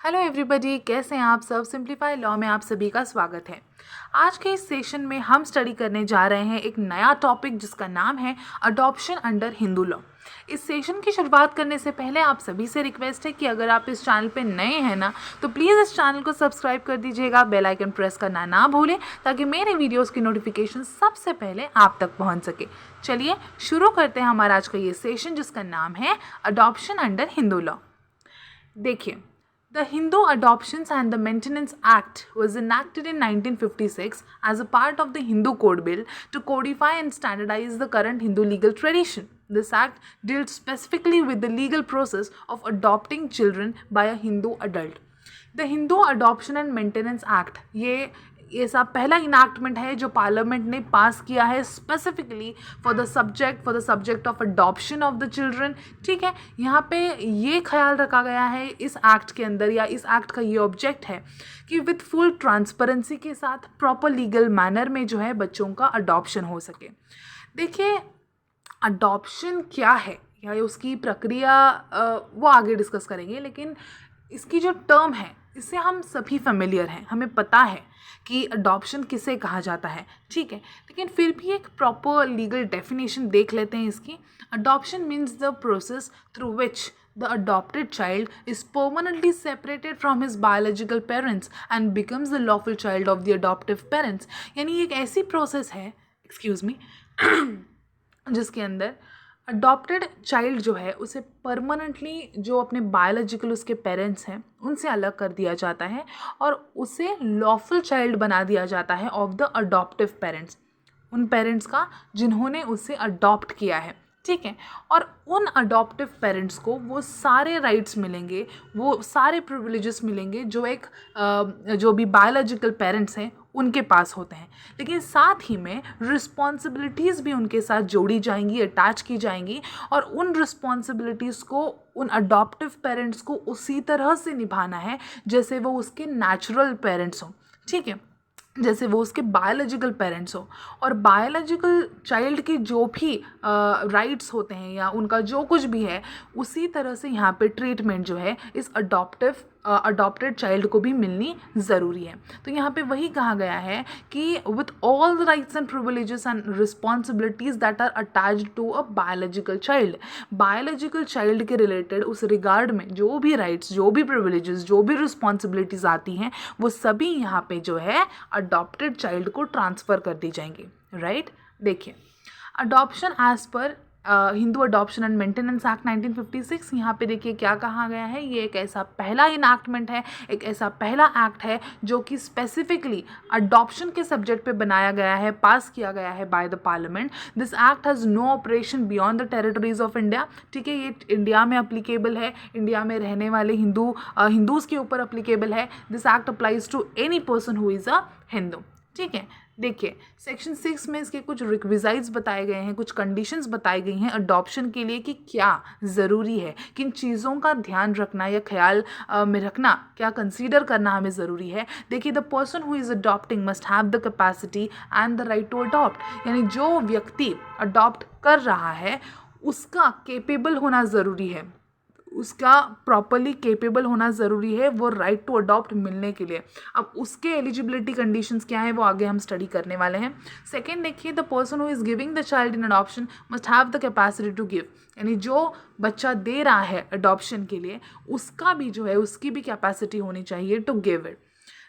Hello everybody, कैसे हैं आप सब। सिंप्लीफाई लॉ में आप सभी का स्वागत है। आज के इस सेशन में हम स्टडी करने जा रहे हैं एक नया टॉपिक जिसका नाम है अडॉप्शन अंडर हिंदू लॉ। इस सेशन की शुरुआत करने से पहले आप सभी से रिक्वेस्ट है कि अगर आप इस चैनल पे नए हैं ना तो प्लीज़ इस चैनल को सब्सक्राइब कर दीजिएगा, बेल आइकन प्रेस करना ना भूलें ताकि मेरे वीडियोस की नोटिफिकेशन सबसे पहले आप तक पहुंच सके। चलिए शुरू करते हैं हमारा आज का ये सेशन जिसका नाम है अडॉप्शन अंडर हिंदू लॉ। देखिए, The Hindu Adoptions and the Maintenance Act was enacted in 1956 as a part of the Hindu Code Bill to codify and standardize the current Hindu legal tradition. This act deals specifically with the legal process of adopting children by a Hindu adult. The Hindu Adoption and Maintenance Act ये सब पहला enactment है जो parliament ने पास किया है specifically for the subject of adoption of the children. ठीक है, यहाँ पे ये ख्याल रखा गया है इस एक्ट के अंदर, या इस एक्ट का ये ऑब्जेक्ट है कि विथ फुल ट्रांसपेरेंसी के साथ प्रॉपर लीगल मैनर में जो है बच्चों का अडॉप्शन हो सके। देखिए, अडॉप्शन क्या है या उसकी प्रक्रिया वो आगे डिस्कस करेंगे, लेकिन इसकी जो टर्म है इससे हम सभी फेमिलियर हैं, हमें पता है कि अडॉप्शन किसे कहा जाता है। ठीक है, लेकिन फिर भी एक प्रॉपर लीगल डेफिनेशन देख लेते हैं इसकी। Adoption means the process through which the adopted child is permanently separated from his biological parents and becomes the lawful child of the adoptive parents। यानी एक ऐसी प्रोसेस है, एक्सक्यूज़ मी, जिसके अंदर अडॉप्टेड चाइल्ड जो है उसे परमानेंटली जो अपने बायोलॉजिकल उसके पेरेंट्स हैं उनसे अलग कर दिया जाता है और उसे लॉफुल चाइल्ड बना दिया जाता है ऑफ द अडॉप्टिव पेरेंट्स, उन पेरेंट्स का जिन्होंने उसे अडॉप्ट किया है। ठीक है, और उन अडॉप्टिव पेरेंट्स को वो सारे राइट्स मिलेंगे, वो सारे प्रिविलेजेस मिलेंगे जो एक जो भी बायोलॉजिकल पेरेंट्स हैं उनके पास होते हैं, लेकिन साथ ही में रिस्पॉन्सिबिलिटीज़ भी उनके साथ जोड़ी जाएंगी, अटैच की जाएंगी, और उन रिस्पॉन्सिबिलिटीज़ को उन अडॉप्टिव पेरेंट्स को उसी तरह से निभाना है जैसे वो उसके नेचुरल पेरेंट्स हों। ठीक है, जैसे वो उसके बायोलॉजिकल पेरेंट्स हो, और बायोलॉजिकल चाइल्ड की जो भी राइट्स होते हैं या उनका जो कुछ भी है उसी तरह से यहाँ पे ट्रीटमेंट जो है इस अडॉप्टेड चाइल्ड को भी मिलनी ज़रूरी है। तो यहाँ पे वही कहा गया है कि with all the rights and privileges and responsibilities that are attached to a biological child के रिलेटेड उस रिगार्ड में जो भी राइट्स, जो भी प्रिविलेजेस, जो भी रिस्पॉन्सिबिलिटीज़ आती हैं वो सभी यहाँ पे जो है अडॉप्टेड चाइल्ड को ट्रांसफ़र कर दी जाएंगी। राइट, देखिए, adoption as per Hindu adoption and maintenance act 1956, यहाँ पे देखिए क्या कहा गया है। ये एक ऐसा पहला इनैक्टमेंट है, एक ऐसा पहला एक्ट है जो कि स्पेसिफिकली अडॉप्शन के सब्जेक्ट पे बनाया गया है, पास किया गया है by the parliament. This act has no operation beyond the territories of India. ठीक है, ये इंडिया में अप्लीकेबल है, इंडिया में रहने वाले हिंदूज़ के ऊपर अप्लीकेबल है। This act applies to any person who is a Hindu. ठीक है, देखिए सेक्शन 6 में इसके कुछ रिक्विजाइट्स बताए गए हैं, कुछ कंडीशंस बताई गई हैं अडॉप्शन के लिए कि क्या ज़रूरी है, किन चीज़ों का ध्यान रखना या ख्याल में रखना, क्या कंसीडर करना हमें ज़रूरी है। देखिए, the person who is adopting must have the capacity and the right to adopt. यानी जो व्यक्ति अडॉप्ट कर रहा है उसका केपेबल होना ज़रूरी है, उसका प्रॉपरली केपेबल होना ज़रूरी है वो राइट टू अडॉप्ट मिलने के लिए। अब उसके एलिजिबिलिटी कंडीशंस क्या हैं वो आगे हम स्टडी करने वाले हैं। सेकेंड, देखिए, the person who is giving the child in adoption must have the capacity to give. यानी जो बच्चा दे रहा है अडॉप्शन के लिए उसका भी जो है उसकी भी कैपेसिटी होनी चाहिए to give it.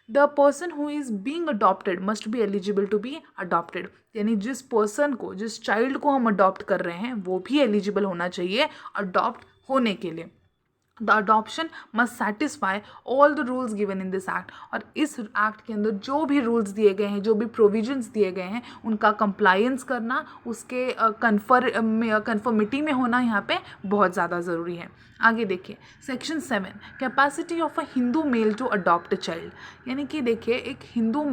The person who is being adopted must be eligible to be adopted. यानी जिस पर्सन को, जिस चाइल्ड को हम अडॉप्ट कर रहे हैं वो भी एलिजिबल होना चाहिए अडॉप्ट होने के लिए। The adoption must satisfy all the rules given in this act. और इस एक्ट के अंदर जो भी रूल्स दिए गए हैं, जो भी प्रोविजंस दिए गए हैं उनका कंप्लायंस करना, उसके कन्फर्मिटी में होना यहाँ पे बहुत ज़्यादा ज़रूरी है। आगे देखिए, section 7, capacity of a Hindu male to adopt a child. यानी कि देखिए, एक हिंदू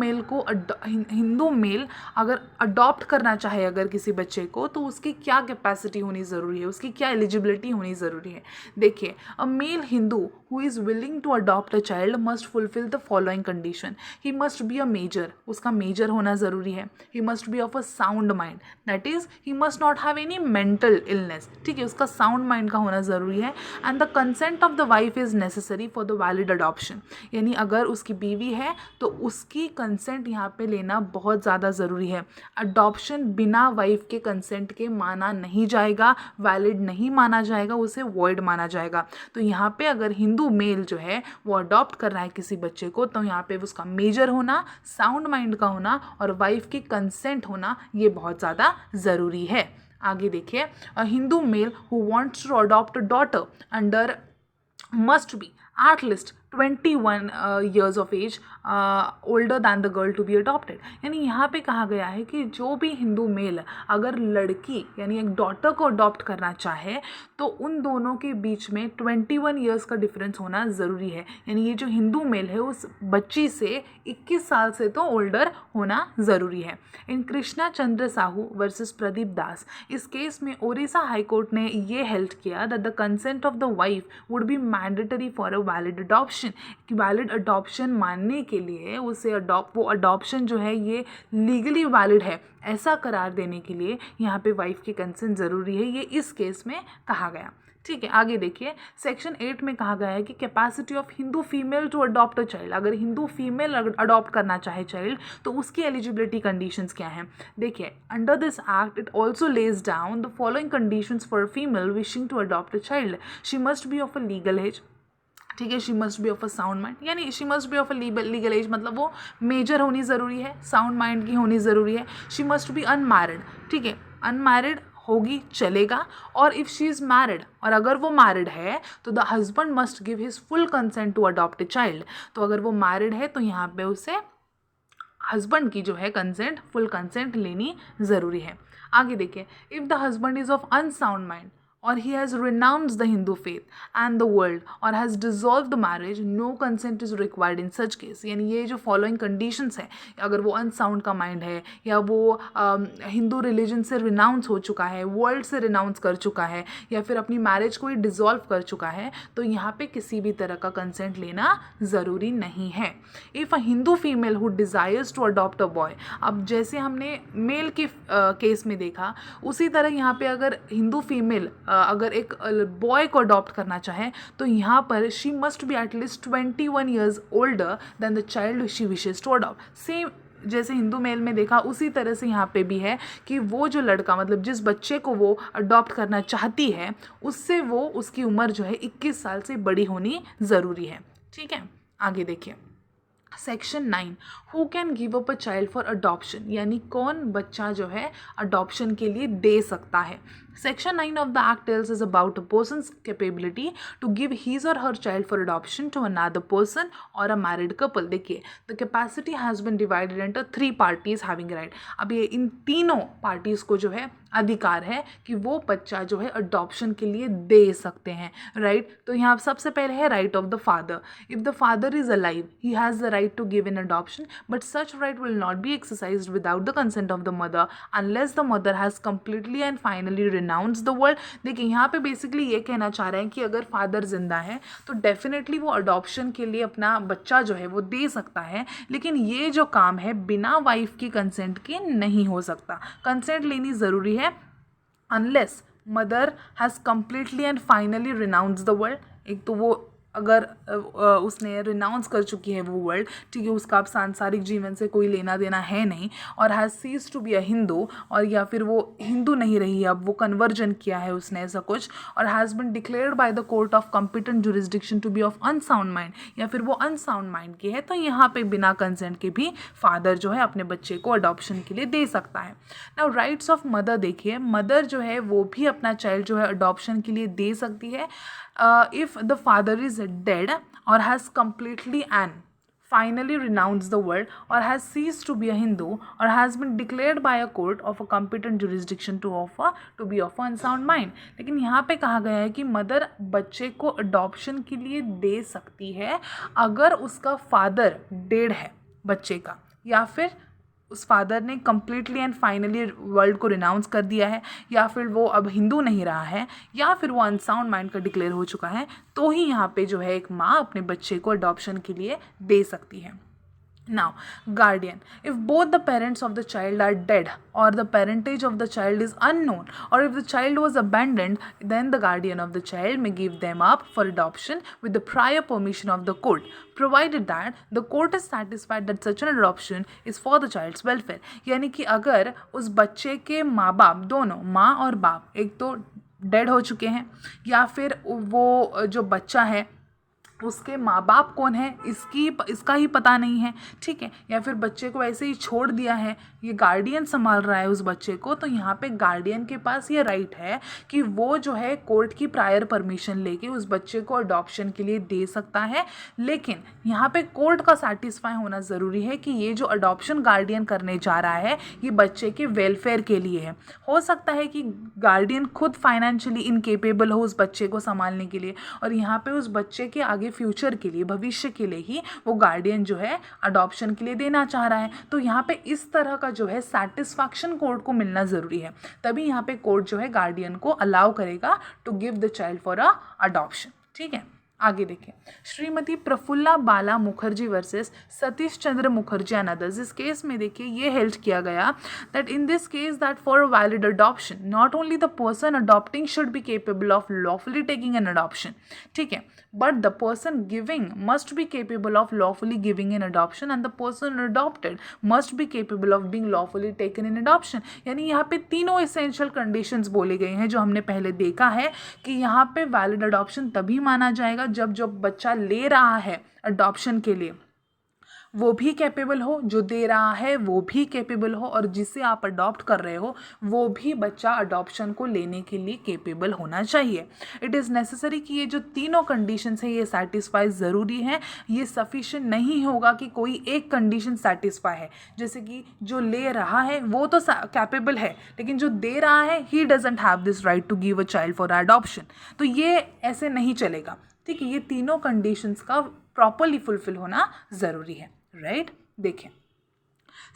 मेल अगर अडॉप्ट करना चाहे अगर किसी बच्चे को तो उसकी क्या कैपेसिटी होनी ज़रूरी है, उसकी क्या एलिजिबिलिटी होनी ज़रूरी है। देखिए, अ male Hindu who is willing to adopt a child must fulfill the following condition. He must be a major, उसका major होना ज़रूरी है. He must be of a sound mind, that is he must not have any mental illness. ठीक है, उसका sound mind का होना ज़रूरी है. And the consent of the wife is necessary for the valid adoption. यानी अगर उसकी बीवी है तो उसकी कंसेंट यहाँ पे लेना बहुत ज़्यादा ज़रूरी है. अडॉप्शन बिना वाइफ के कंसेंट के माना नहीं जाएगा, वैलिड नहीं माना जाएगा, उसे वॉइड माना जाएगा. तो यहाँ पे अगर हिंदू मेल जो है वो अडॉप्ट कर रहा है किसी बच्चे को तो यहाँ पे उसका मेजर होना, साउंड माइंड का होना और वाइफ की कंसेंट होना ये बहुत ज़्यादा ज़रूरी है. आगे देखिए, a Hindu male who wants to adopt a daughter under must be at least 21 years of age older than the girl to be adopted. यानी यहाँ पे कहा गया है कि जो भी हिंदू मेल अगर लड़की यानी एक डॉटर को अडॉप्ट करना चाहे तो उन दोनों के बीच में 21 ईयर्स का डिफरेंस होना ज़रूरी है. यानी ये जो हिंदू मेल है उस बच्ची से 21 साल से तो ओल्डर होना ज़रूरी है. इन कृष्णा चंद्र साहू वर्सेस प्रदीप दास, इस केस में ओडिशा हाई कोर्ट ने ये हेल्ड किया that the consent of the wife would be mandatory for a valid adoption. कि वैलिड अडॉप्शन मानने के लिए उसे वो अडॉप्शन जो है ये लीगली वैलिड है ऐसा करार देने के लिए यहाँ पे वाइफ की कंसेंट ज़रूरी है. ये इस केस में कहा गया. ठीक है, आगे देखिए, सेक्शन 8 में कहा गया है कि capacity of Hindu female to adopt a child. अगर हिंदू फीमेल अडॉप्ट करना चाहे चाइल्ड तो उसकी एलिजिबिलिटी कंडीशंस क्या हैं. देखिए, under this act it also lays down the following conditions for female wishing to adopt a child. She must be of a legal age. ठीक है, she must be of a sound mind, यानी she must be of a legal age मतलब वो major होनी ज़रूरी है, sound mind की होनी ज़रूरी है. She must B unmarried. ठीक है, अनमैरिड होगी चलेगा. और इफ़ शी इज़ मैरिड, और अगर वो मैरिड है तो the husband must give his full consent to adopt a child. तो अगर वो मैरिड है तो यहाँ पे उसे हस्बैंड की जो है कंसेंट, फुल कंसेंट लेनी ज़रूरी है. आगे देखिए, if the husband is of unsound mind or he has renounced the Hindu faith and the world or has dissolved the marriage, no consent is required in such case. यानी ये जो following conditions है, अगर वो unsound का mind है या वो हिंदू रिलीजन से रिनाउंस हो चुका है, वर्ल्ड से रिनाउंस कर चुका है या फिर अपनी मैरिज को ही डिज़ोल्व कर चुका है, तो यहाँ पे किसी भी तरह का कंसेंट लेना ज़रूरी नहीं है. If a Hindu female who desires to adopt a boy, अब जैसे हमने मेल के केस में देखा उसी तरह यहाँ पे अगर हिंदू फीमेल अगर एक बॉय को अडॉप्ट करना चाहे तो यहाँ पर she must be at least 21 years older than the child she wishes to adopt. Same जैसे हिंदू मेल में देखा उसी तरह से यहाँ पे भी है कि वो जो लड़का मतलब जिस बच्चे को वो अडॉप्ट करना चाहती है उससे वो उसकी उम्र जो है 21 साल से बड़ी होनी ज़रूरी है. ठीक है, आगे देखिए, section 9, who can give up a child for adoption, यानी कौन बच्चा जो है अडॉप्शन के लिए दे सकता है. Section 9 of the Act tells us about a person's capability to give his or her child for adoption to another person or a married couple. देखिए, the capacity has been divided into 3 parties having right. अब ये इन तीनों parties को जो है अधिकार है कि वो बच्चा जो है अडॉप्शन के लिए दे सकते हैं. राइट, तो यहाँ सबसे पहले है right of the father. If the father is alive he has the right to give in adoption but such right will not be exercised without the consent of the mother unless the mother has completely and finally renounce the world. देखिए, यहाँ पे basically ये कहना चाह रहे हैं कि अगर फादर जिंदा है तो डेफिनेटली वो अडॉप्शन के लिए अपना बच्चा जो है वो दे सकता है, लेकिन ये जो काम है बिना वाइफ की कंसेंट के नहीं हो सकता. कंसेंट लेनी ज़रूरी है unless mother has completely and finally renounce the world. एक तो वो अगर उसने रिनाउंस कर चुकी है वो वर्ल्ड, ठीक है, उसका अब सांसारिक जीवन से कोई लेना देना है नहीं, और has cease to be a Hindu, और या फिर वो हिंदू नहीं रही, अब वो कन्वर्जन किया है उसने ऐसा कुछ, और has been declared by the court of competent jurisdiction to be of unsound mind, या फिर वो अनसाउंड माइंड की है, तो यहाँ पे बिना कंसेंट के भी फादर जो है अपने बच्चे को अडॉप्शन के लिए दे सकता है. नाउ राइट्स ऑफ मदर देखिए, मदर जो है वो भी अपना चाइल्ड जो है अडॉप्शन के लिए दे सकती है if the father is dead or has completely and finally renounced the world or has ceased to be a Hindu or has been declared by a court of a competent jurisdiction to be of unsound mind. लेकिन यहाँ पे कहा गया है कि mother बच्चे को adoption के लिए दे सकती है अगर उसका फादर डेड है बच्चे का, या फिर उस फादर ने कम्प्लीटली एंड फाइनली वर्ल्ड को रिनाउंस कर दिया है, या फिर वो अब हिंदू नहीं रहा है, या फिर वो अनसाउंड माइंड का डिक्लेयर हो चुका है, तो ही यहाँ पे जो है एक माँ अपने बच्चे को अडॉप्शन के लिए दे सकती है. Now, guardian. If both the parents of the child are dead or the parentage of the child is unknown, or if the child was abandoned, then the guardian of the child may give them up for adoption with the prior permission of the court, provided that the court is satisfied that such an adoption is for the child's welfare. यानी कि अगर उस बच्चे के माँ बाप दोनों, माँ और बाप, एक तो डेड हो चुके हैं, या फिर वो जो बच्चा है उसके माँ बाप कौन है इसका ही पता नहीं है, ठीक है, या फिर बच्चे को ऐसे ही छोड़ दिया है, ये गार्डियन संभाल रहा है उस बच्चे को, तो यहाँ पे गार्डियन के पास ये राइट है कि वो जो है कोर्ट की प्रायर परमिशन लेके उस बच्चे को अडॉप्शन के लिए दे सकता है. लेकिन यहाँ पे कोर्ट का सेटिस्फाई होना ज़रूरी है कि ये जो अडॉप्शन गार्डियन करने जा रहा है ये बच्चे के वेलफेयर के लिए है. हो सकता है कि गार्डियन खुद फाइनेंशियली इनकेपेबल हो उस बच्चे को संभालने के लिए, और यहाँ पे उस बच्चे के आगे फ्यूचर के लिए, भविष्य के लिए ही वो गार्डियन जो है अडॉप्शन के लिए देना चाह रहा है. तो यहाँ पे इस तरह का जो है सेटिस्फैक्शन कोर्ट को मिलना ज़रूरी है, तभी यहाँ पे कोर्ट जो है गार्डियन को अलाउ करेगा to give the child for a adoption. ठीक है, आगे देखें. Shrimati Prafulla Bala Mukherjee versus Satish Chandra Mukherjee and others. इस केस में देखिए ये हेल्ड किया गया that in this case that for a valid adoption not only the person adopting should be capable of lawfully taking an adoption, ठीक है, but the person giving must be capable of lawfully giving an adoption and the person adopted must be capable of being lawfully taken in adoption. यानी यहाँ पे तीनों essential conditions बोले गए हैं जो हमने पहले देखा है कि यहाँ पे valid adoption तभी माना जाएगा जब बच्चा ले रहा है adoption के लिए वो भी कैपेबल हो, जो दे रहा है वो भी कैपेबल हो, और जिसे आप अडॉप्ट कर रहे हो वो भी बच्चा अडॉप्शन को लेने के लिए कैपेबल होना चाहिए. इट इज़ नेसेसरी कि ये जो तीनों कंडीशंस हैं ये सेटिस्फाई ज़रूरी है. ये सफिशिएंट नहीं होगा कि कोई एक कंडीशन सेटिस्फाई है, जैसे कि जो ले रहा है वो तो कैपेबल है लेकिन जो दे रहा है he doesn't have this right to give a child for adoption. तो ये ऐसे नहीं चलेगा, ठीक है. ये तीनों कंडीशंस का प्रॉपरली फुलफिल होना ज़रूरी है, राइट. देखें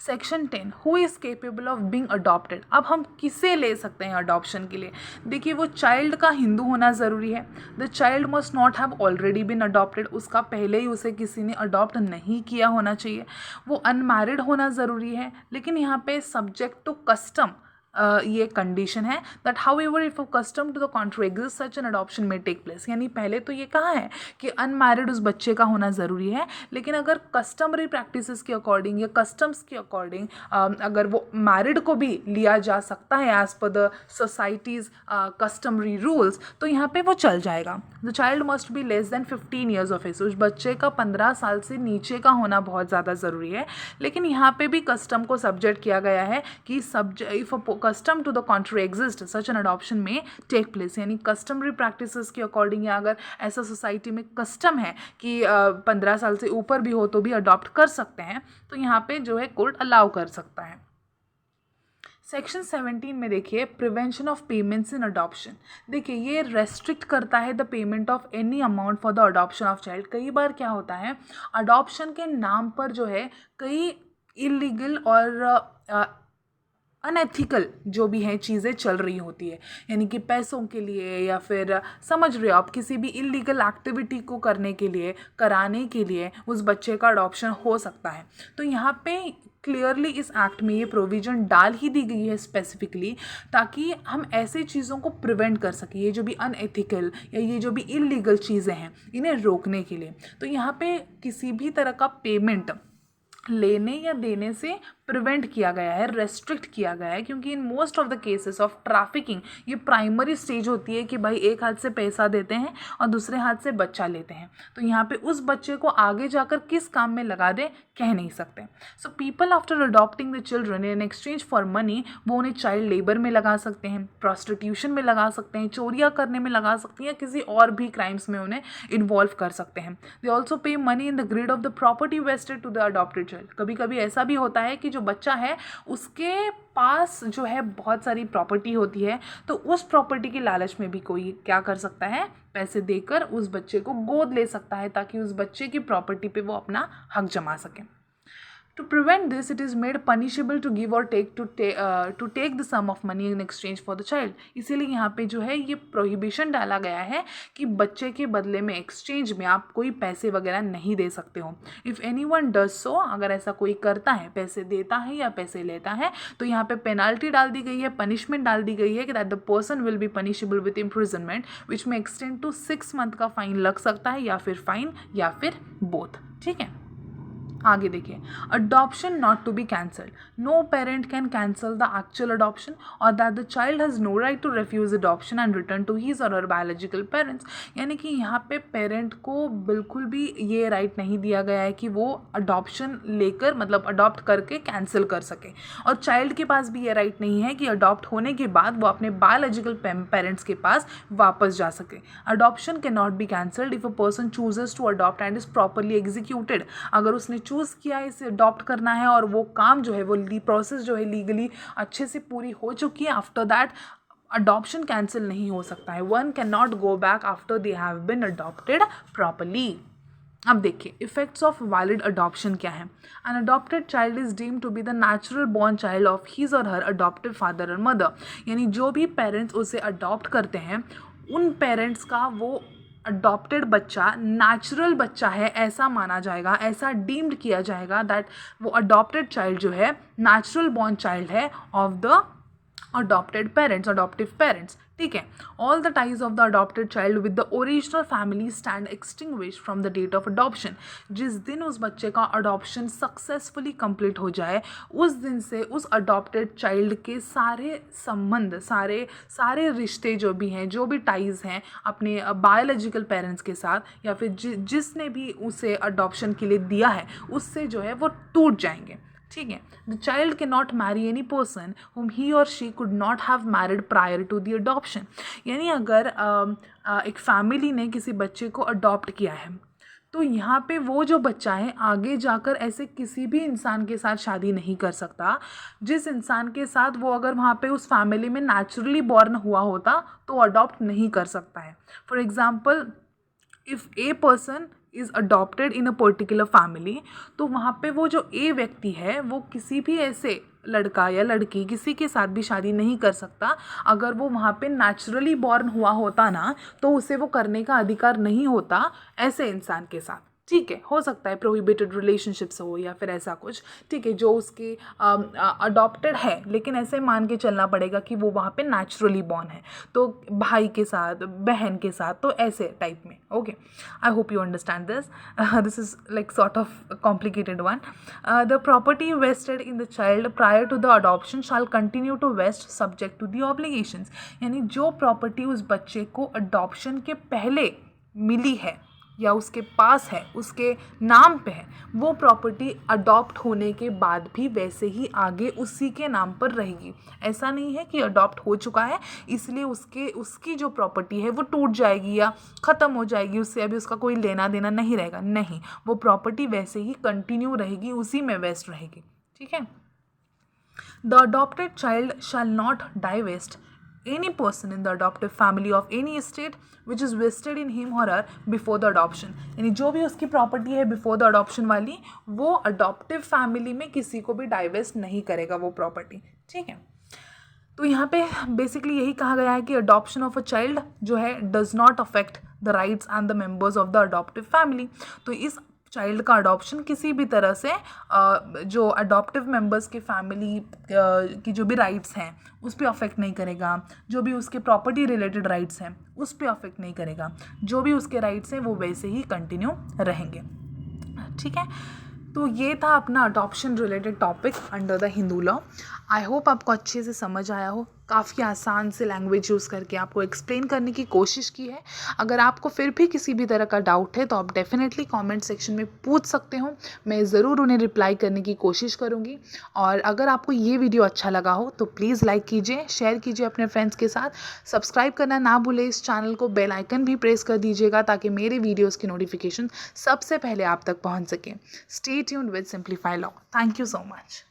section 10, who is capable of being adopted. अब हम किसे ले सकते हैं अडॉप्शन के लिए. देखिए वो चाइल्ड का हिंदू होना ज़रूरी है. The child must not have already been adopted, उसका पहले ही उसे किसी ने अडॉप्ट नहीं किया होना चाहिए. वो अनमैरिड होना ज़रूरी है, लेकिन यहाँ पे सब्जेक्ट टू कस्टम ये कंडीशन है that however if a custom to the country exist such an adoption may take place. यानी पहले तो ये कहा है कि अनमैरिड उस बच्चे का होना ज़रूरी है, लेकिन अगर कस्टमरी प्रैक्टिसेस के अकॉर्डिंग या कस्टम्स के अकॉर्डिंग अगर वो मैरिड को भी लिया जा सकता है as per the societies customary rules, तो यहाँ पे वो चल जाएगा. The child must be less than 15 years of age. उस बच्चे का 15 साल से नीचे का होना बहुत ज़्यादा ज़रूरी है, लेकिन यहाँ पे भी कस्टम को सब्जेक्ट किया गया है कि if custom to the country exist such an adoption may take place. यानी कस्टमरी प्रैक्टिसेस के अकॉर्डिंग, या अगर ऐसा सोसाइटी में कस्टम है कि 15 साल से ऊपर भी हो तो भी अडॉप्ट कर सकते हैं, तो यहाँ पे जो है कोर्ट अलाउ कर सकता है. सेक्शन 17 में देखिए prevention of payments in adoption. देखिए ये रेस्ट्रिक्ट करता है the payment of any amount for the adoption of child. कई बार क्या होता है अडॉप्शन के नाम पर जो है कई इलीगल और अनएथिकल जो भी हैं चीज़ें चल रही होती है, यानी कि पैसों के लिए, या फिर समझ रहे हो आप किसी भी इलीगल एक्टिविटी को करने के लिए, कराने के लिए उस बच्चे का अडॉप्शन हो सकता है. तो यहाँ पे क्लियरली इस एक्ट में ये प्रोविज़न डाल ही दी गई है स्पेसिफिकली, ताकि हम ऐसे चीज़ों को प्रिवेंट कर सकें, ये जो भी अनएथिकल या ये जो भी इलीगल चीज़ें हैं इन्हें रोकने के लिए. तो यहाँ पे किसी भी तरह का पेमेंट लेने या देने से प्रिवेंट किया गया है, रेस्ट्रिक्ट किया गया है, क्योंकि in most of the cases of trafficking ये प्राइमरी स्टेज होती है कि भाई एक हाथ से पैसा देते हैं और दूसरे हाथ से बच्चा लेते हैं. तो यहाँ पे उस बच्चे को आगे जाकर किस काम में लगा दें कह नहीं सकते. So people after adopting the children in exchange for money, वो उन्हें चाइल्ड लेबर में लगा सकते हैं, प्रोस्टिट्यूशन में लगा सकते हैं, चोरियाँ करने में लगा सकते हैं, या किसी और भी क्राइम्स में उन्हें इन्वॉल्व कर सकते हैं. They also pay money in the grid of the property vested to the adopted child. कभी कभी ऐसा भी होता है कि जो बच्चा है उसके पास जो है बहुत सारी प्रॉपर्टी होती है, तो उस प्रॉपर्टी की लालच में भी कोई क्या कर सकता है, पैसे देकर उस बच्चे को गोद ले सकता है ताकि उस बच्चे की प्रॉपर्टी पे वो अपना हक जमा सके. To prevent this, it is made punishable to give or take to take the sum of money in exchange for the child. इसीलिए यहाँ पे जो है ये प्रोहिबिशन डाला गया है कि बच्चे के बदले में एक्सचेंज में आप कोई पैसे वगैरह नहीं दे सकते हो. इफ़ एनीवन डज सो, अगर ऐसा कोई करता है, पैसे देता है या पैसे लेता है, तो यहाँ पे पेनाल्टी डाल दी गई है, पनिशमेंट डाल दी गई है कि that the person will be punishable with imprisonment which may extend to 6 month का फाइन लग सकता है, या फिर फाइन या फिर बोथ. ठीक है, आगे देखिए. Adoption not to be cancelled. No parent can cancel the actual adoption और that the child has no right to refuse adoption and return to his or her biological parents. यानी कि यहाँ पे पेरेंट को बिल्कुल भी ये राइट नहीं दिया गया है कि वो अडॉप्शन लेकर, मतलब अडॉप्ट करके कैंसिल कर सके, और चाइल्ड के पास भी ये राइट नहीं है कि अडॉप्ट होने के बाद वो अपने बायोलॉजिकल पेरेंट्स के पास वापस जा सके. Adoption can not be cancelled if a person chooses to adopt and is properly executed. अगर उसने चूज़ किया इसे अडॉप्ट करना है और वो काम जो है, वो प्रोसेस जो है लीगली अच्छे से पूरी हो चुकी है, आफ्टर दैट अडॉप्शन कैंसिल नहीं हो सकता है. One can not go back after they have been adopted properly. अब देखिए इफेक्ट्स ऑफ वैलिड अडॉप्शन क्या है. An adopted child is deemed to be the natural born child of his or her adopted father or mother. यानी जो भी parents उसे adopt करते हैं, उन पेरेंट्स का वो अडॉप्टेड बच्चा नेचुरल बच्चा है, ऐसा माना जाएगा, ऐसा डीम्ड किया जाएगा दैट वो अडॉप्टेड चाइल्ड जो है नेचुरल बॉर्न चाइल्ड है of the adopted parents, adoptive parents. ठीक है, all the ties of the adopted child with the original family stand extinguished from the date of adoption. जिस दिन उस बच्चे का अडॉप्शन सक्सेसफुली कंप्लीट हो जाए, उस दिन से उस अडॉप्टेड चाइल्ड के सारे संबंध, सारे रिश्ते जो भी हैं, जो भी टाइज हैं अपने बायोलॉजिकल पेरेंट्स के साथ, या फिर जिसने भी उसे अडॉप्शन के लिए दिया है, उससे जो है वो टूट जाएंगे. ठीक है, the child can not marry any person whom he or she could not have married prior to the adoption. यानी अगर एक फैमिली ने किसी बच्चे को अडॉप्ट किया है, तो यहाँ पे वो जो बच्चा है आगे जाकर ऐसे किसी भी इंसान के साथ शादी नहीं कर सकता जिस इंसान के साथ वो अगर वहाँ पे उस फैमिली में नेचुरली बॉर्न हुआ होता तो अडॉप्ट नहीं कर सकता है. For example, if a person is adopted in a particular family, तो वहाँ पे वो जो ए व्यक्ति है वो किसी भी ऐसे लड़का या लड़की किसी के साथ भी शादी नहीं कर सकता. अगर वो वहाँ पे नेचुरली बॉर्न हुआ होता ना, तो उसे वो करने का अधिकार नहीं होता ऐसे इंसान के साथ. ठीक है, हो सकता है प्रोहिबिटेड रिलेशनशिप्स हो या फिर ऐसा कुछ. ठीक है, जो उसके अडॉप्टेड है, लेकिन ऐसे मान के चलना पड़ेगा कि वो वहाँ पे नेचुरली बॉर्न है, तो भाई के साथ, बहन के साथ, तो ऐसे टाइप में. Okay, I hope you understand this. This is like sort of complicated one. The property vested in the child prior to the adoption shall continue to vest subject to the obligations. यानी जो property उस बच्चे को adoption के पहले मिली है या उसके पास है, उसके नाम पे है, वो प्रॉपर्टी अडॉप्ट होने के बाद भी वैसे ही आगे उसी के नाम पर रहेगी. ऐसा नहीं है कि अडॉप्ट हो चुका है इसलिए उसकी जो प्रॉपर्टी है वो टूट जाएगी या ख़त्म हो जाएगी, उससे अभी उसका कोई लेना देना नहीं रहेगा. नहीं, वो प्रॉपर्टी वैसे ही कंटिन्यू रहेगी, उसी में वेस्ट रहेगी. ठीक है. The adopted child shall not divest any person in the adoptive family of any estate which is vested in him or her before the adoption. यानी जो भी उसकी प्रॉपर्टी है बिफोर द अडॉप्शन वाली, वो अडॉप्टिव फैमिली में किसी को भी डाइवेस्ट नहीं करेगा वो प्रॉपर्टी. ठीक है, तो यहाँ पे बेसिकली यही कहा गया है कि अडॉप्शन ऑफ अ चाइल्ड जो है does not affect the rights and the members of the adoptive family. तो इस चाइल्ड का अडॉप्शन किसी भी तरह से जो अडॉप्टिव मेंबर्स के फैमिली की जो भी राइट्स हैं उस पर अफेक्ट नहीं करेगा. जो भी उसके प्रॉपर्टी रिलेटेड राइट्स हैं उस पर अफेक्ट नहीं करेगा. जो भी उसके राइट्स हैं वो वैसे ही कंटिन्यू रहेंगे. ठीक है, तो ये था अपना adoption related topic under the Hindu law. I hope आपको अच्छे से समझ आया हो. काफ़ी आसान से लैंग्वेज यूज़ करके आपको एक्सप्लेन करने की कोशिश की है. अगर आपको फिर भी किसी भी तरह का डाउट है तो आप डेफिनेटली कमेंट सेक्शन में पूछ सकते हो. मैं ज़रूर उन्हें रिप्लाई करने की कोशिश करूँगी. और अगर आपको ये वीडियो अच्छा लगा हो तो प्लीज़ लाइक कीजिए, शेयर कीजिए अपने फ्रेंड्स के साथ. सब्सक्राइब करना ना भूलें इस चैनल को. बेल आइकन भी प्रेस कर दीजिएगा ताकि मेरे वीडियोज़ की नोटिफिकेशन सबसे पहले आप तक पहुँच सकें. Stay tuned with simplify law. Thank you so much.